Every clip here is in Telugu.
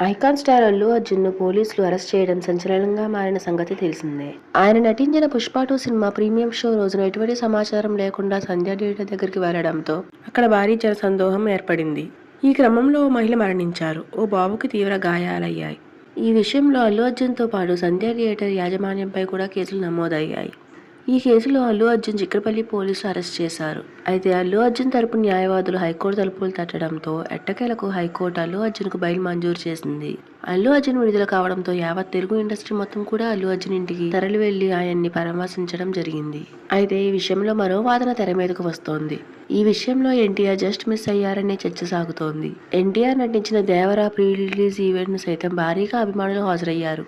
ఐకాన్ స్టార్ అల్లు అర్జున్ ను పోలీసులు అరెస్ట్ చేయడం సంచలనంగా మారిన సంగతి తెలిసిందే. ఆయన నటించిన పుష్ప 2 సినిమా ప్రీమియం షో రోజున ఎటువంటి సమాచారం లేకుండా సంధ్య థియేటర్ దగ్గరికి వెళ్లడంతో అక్కడ భారీ జనసందోహం ఏర్పడింది. ఈ క్రమంలో ఓ మహిళ మరణించారు. ఓ బాబుకి తీవ్ర గాయాలయ్యాయి. ఈ విషయంలో అల్లు అర్జున్ తో పాటు సంధ్య థియేటర్ యాజమాన్యంపై కూడా కేసులు నమోదయ్యాయి. ఈ కేసులో అల్లు అర్జున్ చిక్కడపల్లి పోలీసులు అరెస్ట్ చేశారు. అయితే అల్లు అర్జున్ తరపు న్యాయవాదులు హైకోర్టు తలుపులు తట్టడంతో ఎట్టకేలకు హైకోర్టు అల్లు అర్జున్ కు బెయిల్ మంజూరు చేసింది. అల్లు అర్జున్ విడుదల కావడంతో యావత్ తెలుగు ఇండస్ట్రీ మొత్తం కూడా అల్లు అర్జున్ ఇంటికి తరలి వెళ్లి ఆయన్ని పరామర్శించడం జరిగింది. అయితే ఈ విషయంలో మరో వాదన తెర మీదకు వస్తోంది. ఈ విషయంలో ఎన్టీఆర్ జస్ట్ మిస్ అయ్యారనే చర్చ సాగుతోంది. ఎన్టీఆర్ నటించిన దేవరా ప్రీ రిలీజ్ ఈవెంట్ ను సైతం భారీగా అభిమానులు హాజరయ్యారు.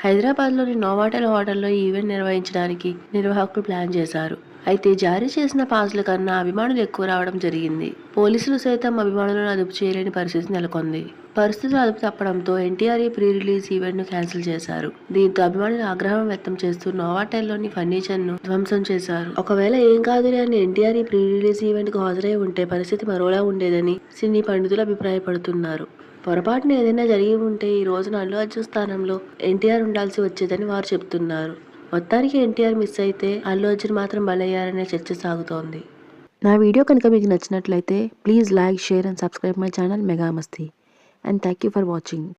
హైదరాబాద్లోని నోవాటెల్ హోటల్లో ఈ ఈవెంట్ నిర్వహించడానికి నిర్వాహకులు ప్లాన్ చేశారు. అయితే జారీ చేసిన పాస్ల కన్నా అభిమానులు ఎక్కువ రావడం జరిగింది. పోలీసులు సైతం అభిమానులను అదుపు చేయలేని పరిస్థితి నెలకొంది. పరిస్థితులు అదుపు తప్పడంతో ఎన్టీఆర్ ఈ ప్రీ రిలీజ్ ఈవెంట్ ను క్యాన్సిల్ చేశారు. దీంతో అభిమానులు ఆగ్రహం వ్యక్తం చేస్తూ నోవాటెల్లోని ఫర్నిచర్ ను ధ్వంసం చేశారు. ఒకవేళ ఏం కాదులే అని ఎన్టీఆర్ ఈ ప్రీ రిలీజ్ ఈవెంట్ కు హాజరై ఉంటే పరిస్థితి మరోలా ఉండేదని సినీ పండితులు అభిప్రాయపడుతున్నారు. పొరపాటున ఏదైనా జరిగి ఉంటే ఈ రోజున అల్లు అర్జున్ స్థానంలో ఎన్టీఆర్ ఉండాల్సి వచ్చేదని వారు చెబుతున్నారు. మొత్తానికి ఎన్టీఆర్ మిస్ అయితే అల్లు అర్జున్ మాత్రం బలయ్యారనే చర్చ సాగుతోంది. నా వీడియో కనుక మీకు నచ్చినట్లయితే please like, share and subscribe my channel mega Masti. And thank you for watching.